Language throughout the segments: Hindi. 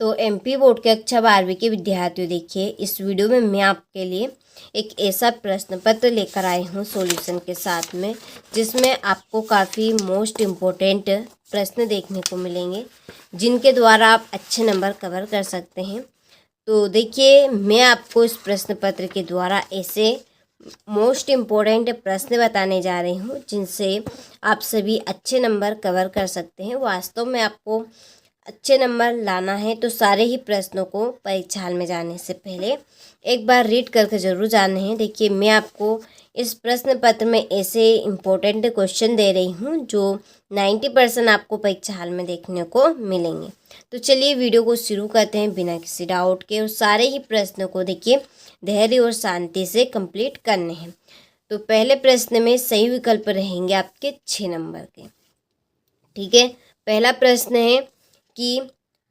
तो एमपी बोर्ड के कक्षा 12वीं के विद्यार्थियों, देखिए इस वीडियो में मैं आपके लिए एक ऐसा प्रश्न पत्र लेकर आई हूँ सॉल्यूशन के साथ में, जिसमें आपको काफ़ी मोस्ट इम्पोर्टेंट प्रश्न देखने को मिलेंगे, जिनके द्वारा आप अच्छे नंबर कवर कर सकते हैं। तो देखिए मैं आपको इस प्रश्न पत्र के द्वारा ऐसे मोस्ट इम्पोर्टेंट प्रश्न बताने जा रही हूँ जिनसे आप सभी अच्छे नंबर कवर कर सकते हैं। वास्तव में आपको अच्छे नंबर लाना है तो सारे ही प्रश्नों को परीक्षा हॉल में जाने से पहले एक बार रीड करके ज़रूर जाने हैं। देखिए मैं आपको इस प्रश्न पत्र में ऐसे इम्पोर्टेंट क्वेश्चन दे रही हूँ जो 90% आपको परीक्षा हॉल में देखने को मिलेंगे। तो चलिए वीडियो को शुरू करते हैं बिना किसी डाउट के, और सारे ही प्रश्नों को देखिए धैर्य और शांति से कंप्लीट करने हैं। तो पहले प्रश्न में सही विकल्प रहेंगे आपके 6 नंबर के। ठीक है, पहला प्रश्न है कि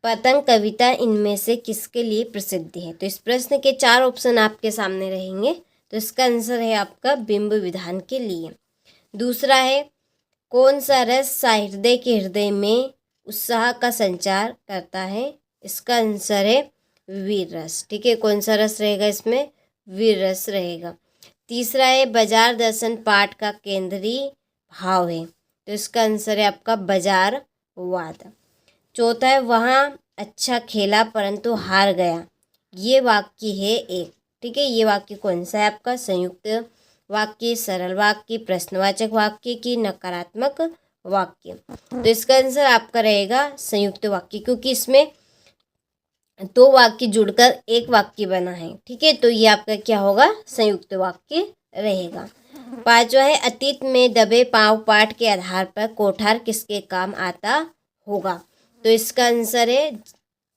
पतंग कविता इनमें से किसके लिए प्रसिद्ध है। तो इस प्रश्न के 4 ऑप्शन आपके सामने रहेंगे। तो इसका आंसर है आपका बिंब विधान के लिए। दूसरा है कौन सा रस सहृदय के हृदय में उत्साह का संचार करता है। इसका आंसर है वीर रस। ठीक है, कौन सा रस रहेगा इसमें, वीर रस रहेगा। तीसरा है बाजार दर्शन पाठ का केंद्रीय भाव है। तो इसका आंसर है आपका बाजारवाद। चौथा है वहाँ अच्छा खेला परंतु हार गया। ये वाक्य है एक। ठीक है, ये वाक्य कौन सा है आपका, संयुक्त वाक्य, सरल वाक्य, प्रश्नवाचक वाक्य की नकारात्मक वाक्य। तो इसका आंसर आपका रहेगा संयुक्त वाक्य, क्योंकि इसमें 2 वाक्य जुड़कर एक वाक्य बना है। ठीक है, तो ये आपका क्या होगा, संयुक्त वाक्य रहेगा। पांचवा है अतीत में दबे पांव पाठ के आधार पर कोठार किसके काम आता होगा। तो इसका आंसर है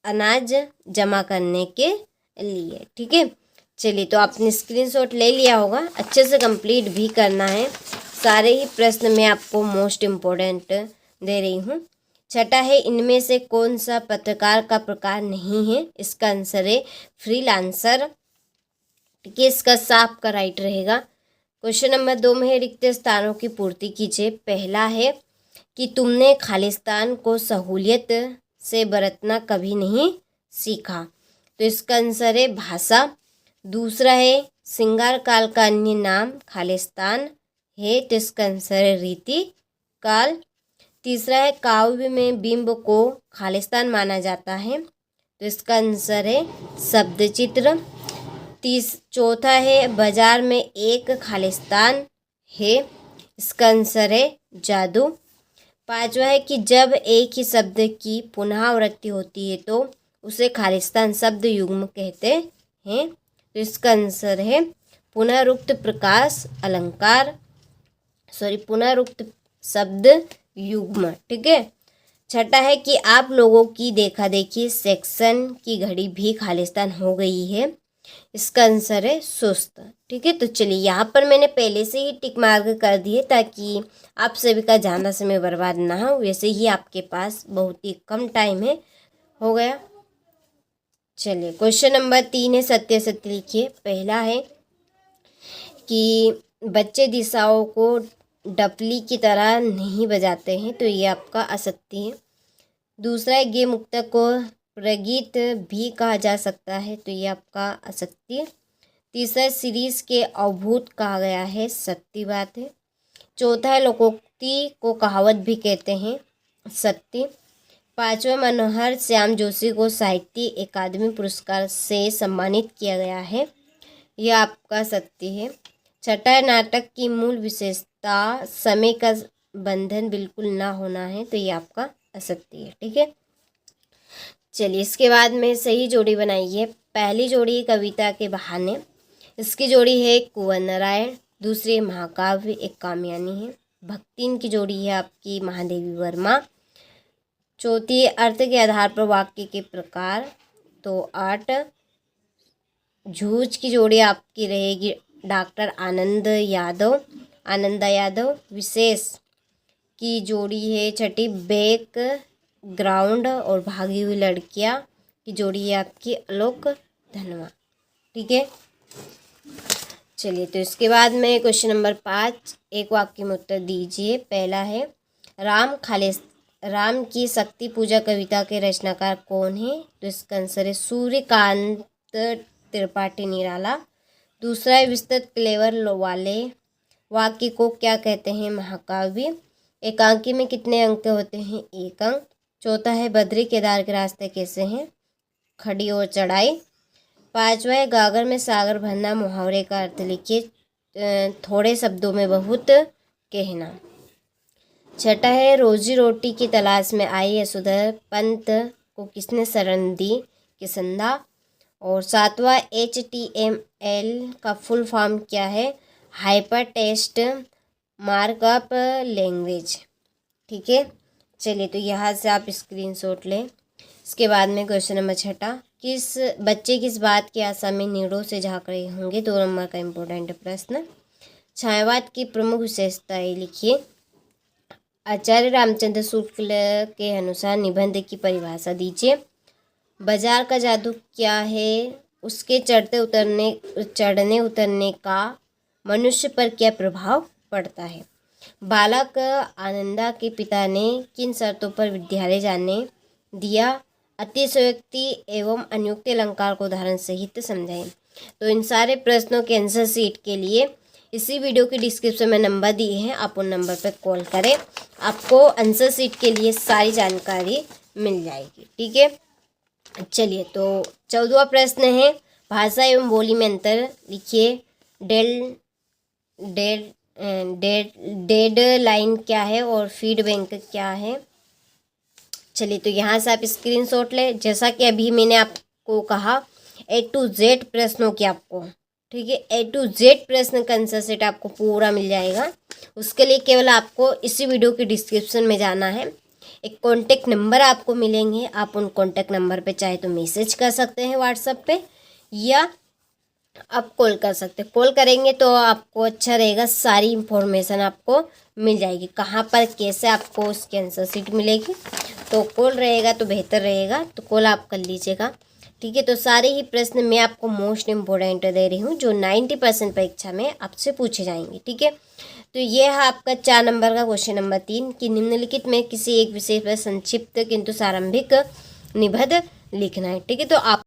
अनाज जमा करने के लिए। ठीक है, चलिए तो आपने स्क्रीनशॉट ले लिया होगा, अच्छे से कंप्लीट भी करना है। सारे ही प्रश्न मैं आपको मोस्ट इम्पोर्टेंट दे रही हूँ। छठा है इनमें से कौन सा पत्रकार का प्रकार नहीं है। इसका आंसर है फ्रीलांसर। ठीक है, इसका साफ का राइट रहेगा। क्वेश्चन नंबर 2 में है रिक्त स्थानों की पूर्ति कीजिए। पहला है कि तुमने खालिस्तान को सहूलियत से बरतना कभी नहीं सीखा। तो इसका आंसर है भाषा। दूसरा है सिंगार काल का अन्य नाम खालिस्तान है। तो इसका आंसर है रीति काल। तीसरा है काव्य में बिंब को खालिस्तान माना जाता है। तो इसका आंसर है शब्द चित्र। चौथा है बाजार में एक खालिस्तान है। इसका आंसर है जादू। पांचवा है कि जब एक ही शब्द की पुनरावृत्ति होती है तो उसे खालिस्तान शब्द युग्म कहते हैं। तो इसका आंसर है पुनरुक्त प्रकाश अलंकार, पुनरुक्त शब्द युग्म। ठीक है, छठा है कि आप लोगों की देखा देखी सेक्शन की घड़ी भी खालिस्तान हो गई है। इसका आंसर है सुस्त। ठीक है, तो चलिए यहाँ पर मैंने पहले से ही टिक मार्क कर दिए ताकि आप सभी का ज़्यादा समय बर्बाद ना हो। वैसे ही आपके पास बहुत ही कम टाइम है, हो गया। चलिए क्वेश्चन नंबर 3 है सत्य सत्य लिखिए। पहला है कि बच्चे दिशाओं को डफली की तरह नहीं बजाते हैं। तो ये आपका असत्य है। दूसरा है गे मुक्तक को प्रगीत भी कहा जा सकता है। तो ये आपका असत्य। तीसरा सीरीज के अवभूत कहा गया है, सत्य बात है। चौथा है लोकोक्ति को कहावत भी कहते हैं, सत्य। पांचवा मनोहर श्याम जोशी को साहित्य अकादमी पुरस्कार से सम्मानित किया गया है। यह आपका सत्य है। छठा है नाटक की मूल विशेषता समय का बंधन बिल्कुल ना होना है। तो ये आपका असत्य है। ठीक है, चलिए इसके बाद में सही जोड़ी बनाइए। पहली जोड़ी है कविता के बहाने। इसकी जोड़ी है कुंवर नारायण। दूसरी महाकाव्य एक कामयानी है। भक्तिन की जोड़ी है आपकी महादेवी वर्मा। चौथी है अर्थ के आधार पर वाक्य के प्रकार। तो 8 झूठ की जोड़ी आपकी रहेगी डॉक्टर आनंदा यादव। विशेष की जोड़ी है छठी बैक ग्राउंड और भागी हुई लड़कियां की जोड़ी है आपकी आलोक धनवा। ठीक है, चलिए तो इसके बाद में क्वेश्चन नंबर 5 एक वाक्य में उत्तर दीजिए। पहला है राम राम की शक्ति पूजा कविता के रचनाकार कौन है? तो इसका आंसर है सूर्यकांत त्रिपाठी निराला। दूसरा है विस्तृत क्लेवर वाले वाक्य को क्या कहते हैं? महाकाव्य। एकांकी में कितने अंक होते हैं? 1 अंक। चौथा है बद्री केदार के रास्ते कैसे हैं? खड़ी और चढ़ाई। 5वां है गागर में सागर भरना। मुहावरे का अर्थ लिखिए। थोड़े शब्दों में बहुत कहना। 6ठा है रोजी रोटी की तलाश में आई यशोधर पंत को किसने शरण दी? किसंदा। और 7वां HTML का फुल फॉर्म क्या है? Hyper text markup language. ठीक है, चलिए तो यहाँ से आप स्क्रीनशॉट लें। इसके बाद में क्वेश्चन नंबर 6ठा, किस बात की आशा में नीड़ों से झांक रहे होंगे? 2 नंबर का इम्पोर्टेंट प्रश्न। छायावाद की प्रमुख विशेषताएं लिखिए। आचार्य रामचंद्र शुक्ल के अनुसार निबंध की परिभाषा दीजिए। बाजार का जादू क्या है? उसके चढ़ने उतरने का मनुष्य पर क्या प्रभाव पड़ता है? बालक आनंदा के पिता ने किन शर्तों पर विद्यालय जाने दिया? अतिशयोक्ति एवं अनुयुक्त अलंकार को उदाहरण सहित समझाएं। तो इन सारे प्रश्नों के आंसर शीट के लिए इसी वीडियो के डिस्क्रिप्शन में नंबर दिए हैं, आप उन नंबर पर कॉल करें, आपको आंसर शीट के लिए सारी जानकारी मिल जाएगी। ठीक है, चलिए तो 14वां प्रश्न है भाषा एवं बोली में अंतर लिखिए। डेड लाइन क्या है और फीडबैक क्या है? चलिए तो यहाँ से आप स्क्रीनशॉट लें। जैसा कि अभी मैंने आपको कहा A to Z प्रश्नों की आपको, ठीक है, A to Z प्रश्न का आंसर सेट आपको पूरा मिल जाएगा। उसके लिए केवल आपको इसी वीडियो के डिस्क्रिप्शन में जाना है। एक कॉन्टेक्ट नंबर आपको मिलेंगे, आप उन कॉन्टेक्ट नंबर पे चाहे तो मैसेज कर सकते हैं व्हाट्सएप पे, या आप कॉल कर सकते हैं। कॉल करेंगे तो आपको अच्छा रहेगा, सारी इन्फॉर्मेशन आपको मिल जाएगी, कहाँ पर कैसे आपको उसकी आंसर शीट मिलेगी। तो कॉल रहेगा तो बेहतर रहेगा, तो कॉल आप कर लीजिएगा। ठीक है, तो सारे ही प्रश्न मैं आपको मोस्ट इम्पोर्टेंट दे रही हूँ जो 90% परीक्षा में आपसे पूछे जाएंगे। ठीक है, तो ये है आपका 4 नंबर का क्वेश्चन नंबर 3 कि निम्नलिखित में किसी एक विषय पर संक्षिप्त किंतु सारंभिक निबंध लिखना है। ठीक है, तो आप